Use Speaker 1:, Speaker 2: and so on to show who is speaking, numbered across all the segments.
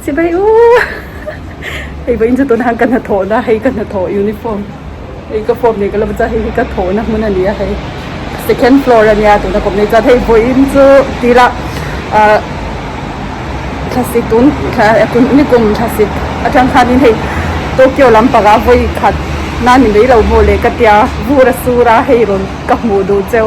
Speaker 1: สิไปไอ้ใบอินจะตัวนั้นกันนะโถนะให้กันนะโถยูนิฟอร์มไอ้ก็ฟอร์มเนี่ยก็เราจะให้กันโถนะมันอันนี้ให้ second floor อันนี้ตัวนะผมเนี่ยจะให้ใบอินจะทีละคลาสสิกตุนค่ะคุณนี่กลุ่มคลาสสิกอาจารย์คานินให้โตเกียวลำปางใบขัดนั่นนี่เราโมเลกัตยาบูรสูราให้รอนกับมูดูเจ้า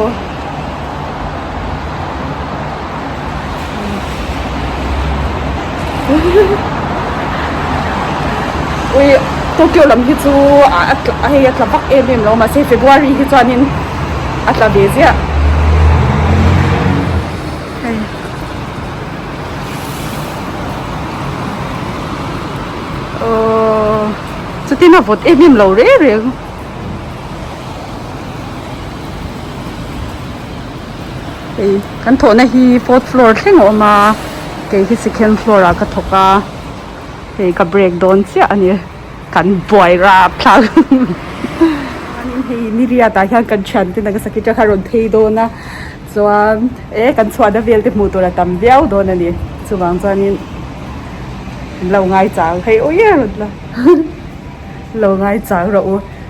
Speaker 1: อุ้ยโตเกียวลำที่จูให้อัตลับเอ็มเรามาเซฟเฟบรุรีที่จานินอัตลับเบเซียจะที่น่าฟดเอ็มเราเรื่อยกันโถนะฮี4th floor เท่งออกมาเกี่ยวกับ second floor ก็ถกกับ break down เสียอันนี้กันบ่อยราบพลังอันนี้นี่เรียกแต่ยังกันฉันที่นั่นก็สักจะคารอนเทโดนะส่วนกันชวนนักเรียนที่มูตัวละตำเดียวโดนอันนี้ส่วนตอนนี้เราง่ายจังให้โอ้ยหลุดละเราง่ายจังเรา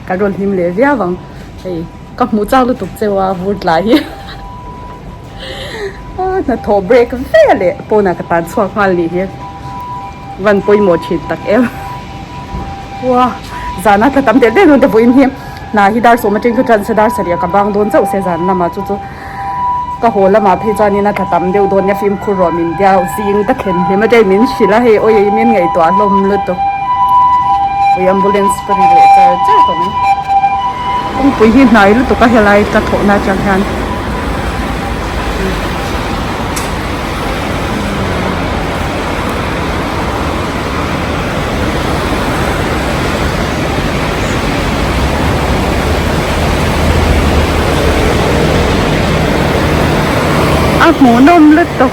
Speaker 1: การโดนหิมเหลวเยอะบังก็มูเจ้าลูกตุกเจ้าว่าพูดหลายน่ะโถเบรกเสียเลยปนกระตันสวกมาลีเนี่ยวันปุยหมดชิดตักว้าจานะถ้าทำเด็ดได้โดนแต่ปุยเฮียนาฮิดาร์สมัยจริงคือจันทร์ดาร์เสียกับบางโดนเจ้าเสียจานน่ะมาจู่ก็โหละมาพี่จานี่นะถ้าทำเดียวโดนเนี่ยฟิล์มคูรอมินเดียวซิงตะเข็นเห็นไม่ได้มินชิละให้โอ้ยมินไงตัวลมลุดตัวโอ้ย ambulance ไปเลยจ้าตรงนี้ปุยหินไหนลุดตัวก็เฮลัยกระโถน่าจังหันหมูนมลุดตก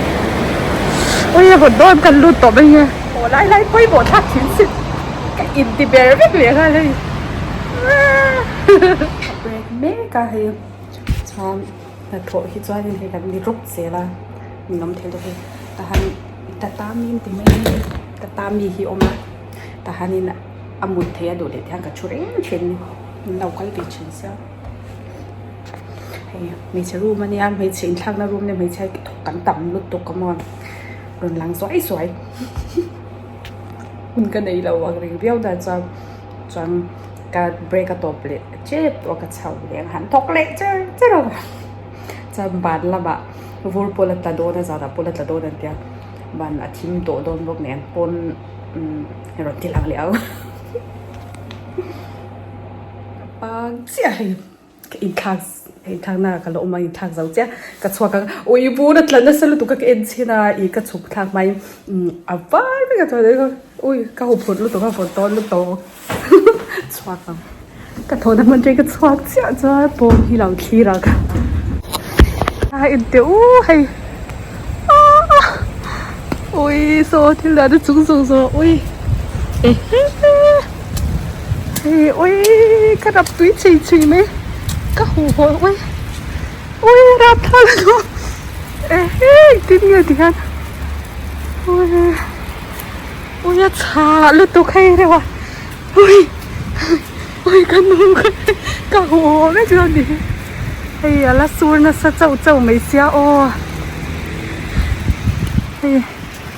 Speaker 1: โอ้ยหดโดนกันลุดตกไปไงโอ้ไล่ปุ้ยโบทักชิ้นสิกับอินติเบอร์ไม่เหลืออะไรเบรกเมกะให้ชามแต่โถที่จ้อยนี่ให้กันมีรุกเสียละมีน้ำเทลเลยแต่ฮันแต่ตามีนติไม่แต่ตามีฮิโอมาแต่ฮันนี่นะอามุดเทียดูเลยที่ฮันกับชุเร่งเชนเราก็เลยเชนเสียไม่ใช่รูปมันเนี่ยไม่ใช่ช่างนะรูปเนี่ยไม่ใช่กันต่ำลุดตกกระมอนโดนหลังสวยคุณกันในเราว่าเรียวแต่จนการเบรกกระตบเลยเจ็บตัวกระเช้าเลี้ยงหันทกเละเจ้าเราจะบานละบะวูลโพลตาโดนะจ๊ะแต่โพลตาโดนั่นเดียวบานอาทิมโตโดนพวกเนี่ยปนรถที่หลังแล้วปังเสียอีกทางหน้าก็ลงมาอีกทางเจ้าเจ้ากระชวกันโอ้ยบูนัดแล้วนั่นสรุปก็เอ็นชินาอีกกระชุกทางไม่บ้าไม่กระตัวเลยก็โอ้ยก็หุบผลลูกตัวก็ฝนต้นลูกโตชวกันกระโถนมันใจกระชวกเจ้าจ้าปมที่เราขี้เรากันอินเดียให้โอ้ยโซ่ที่เหลือได้สูงโซ่โอ้ยโอ้ยกระดับตุ้ยชิไหมก็โหโอ้ยรับท่าแล้วติดเงี้ยดิฮันโอ้ยชาลุตุกให้เลยวะโอ้ยกันนุ่งก็โหไม่เจอดิละสูนนะซะเจ้าไม่เสียโอ้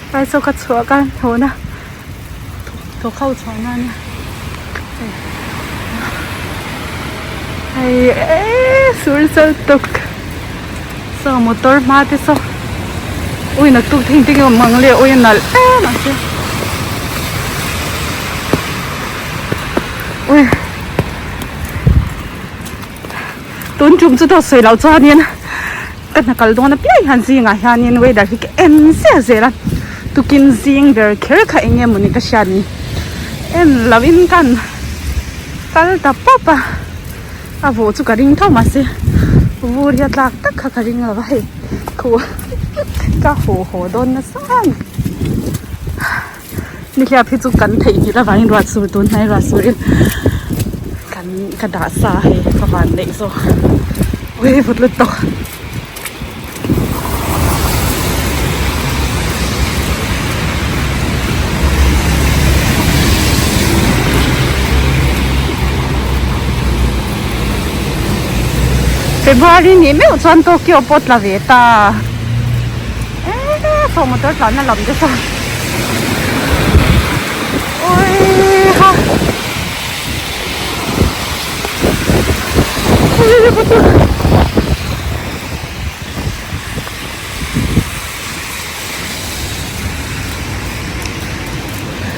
Speaker 1: ไปโซกัดชัวกันโถนะโถเข้าช้อนนั่นเนี่ยสูนตุกสมอเตอร์มาที่สุดอุ้ยนักตุกทิ้งกับมังเลยอุ้ยนั่นนั่นสิอุ้ยตุนจุ่มจะต้องใส่เหล้าจานเนี่ยกันนักการโดนนะพี่ฮันซิงอ่ะฮันนี่เว้ยได้ที่เอ็นเสียละตุกินซิงเบอร์เคอร์ค่ะเองมันนี่ก็ชานี่ลาวินกันแต่ป๊อปอ่ะโว้จุกกระดิ่งเท่ามาสิวูเรียดลักตักกระดิ่งเอาไว้คูก็โหโดนนะสั่นนี่แค่พี่จุกกันถี่ที่ละวันรัสสูตุนในรัสสูกันกระดาษสาให้ประมาณนี้โซ่เว้ยพุทธลุตโต February ni meu chuan Tokyo pot la ve ta so motor tlan na lam de sa oi ha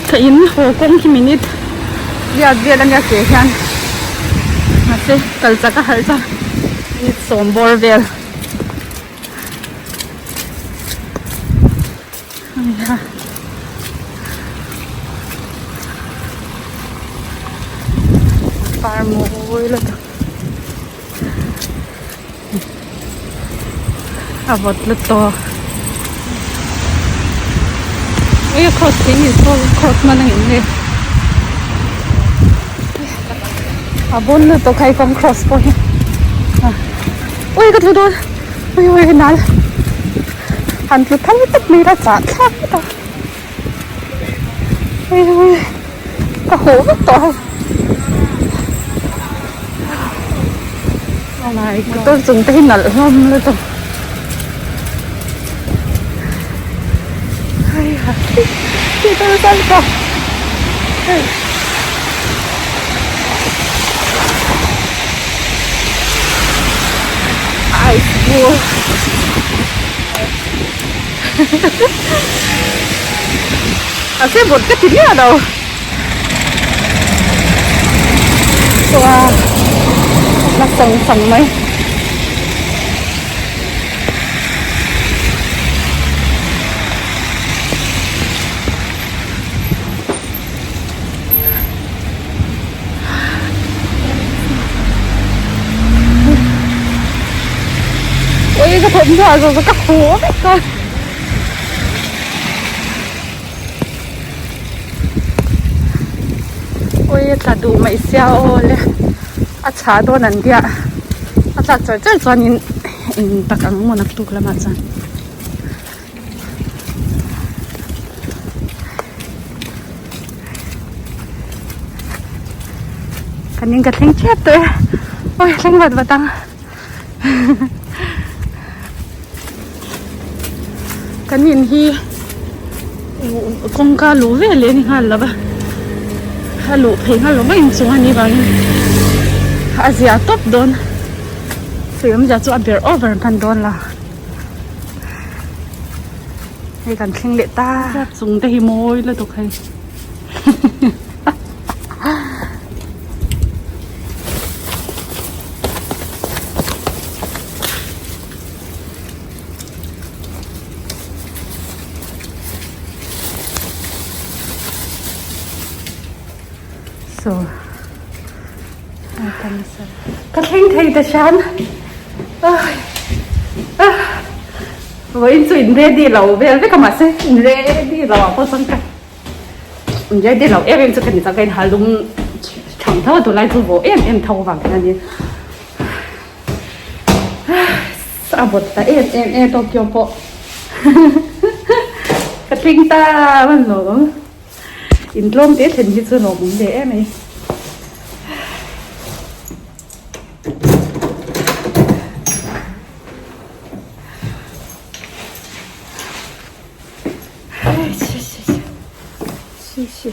Speaker 1: ta in ho kong ki minute ya dia lang ya ke hian ma se kal chaka hal cha ni som bor vel ai ha par mo oi la ta avot la to ai cross thing is so cross man ang inne abon na to kai kong cross po hi oi ka thu don oi nal han tu thang tak mi ra cha thak ta oi ka ho to oh my god tôi dùng tay nở hôm nữa to ai ha chị tôi sao to ai vua cái bột cái thịt ở đâu wow nó sần mấy ôi cái thùng rồi cái khổ đấy coi ôi ta đủ mấy xeo le à cha đồ năn dia à cha chơi in tak ang mo naktuk la matsan kaning ka tling chat to ôi tling wat batang kanin hi kong ka lu ve le ni hal la ba halu pheng halu ba in chung ani ba Asia top don film ja chu aber over kan don la hay kan thing le ta chung te hi moi la to khai so cái thing ta shan với chuyện ready lâu về với cái mà sẽ ready lâu có xong cái ready lâu em sẽ cần cái hà lung chẳng thâu tụi lại tụi vô em thâu vàng cái này sao bột ta em Tokyo po cái thing ta vẫn rồi in lom tết hình như chưa nổ muốn để em ấy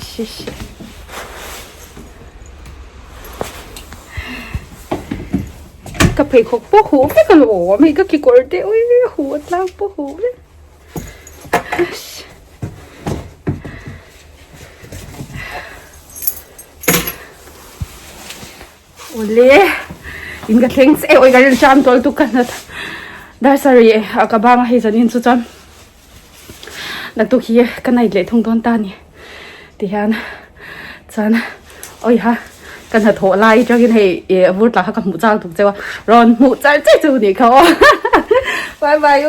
Speaker 1: 谢谢cái phải khóc bố hú cái cái lỗ mày cái cổ đấy ôi hú lao bố hú đấy oleh ingat things oi garin cham tol tu kan da sorry akabang hi zanin chu cham na tu hi kanai le thong don ta ni ti han chan oi ha kan ha tho lai cho kin he e vut la ha ka mu chal tu chewa ron mu chal che chu ni kho bye bye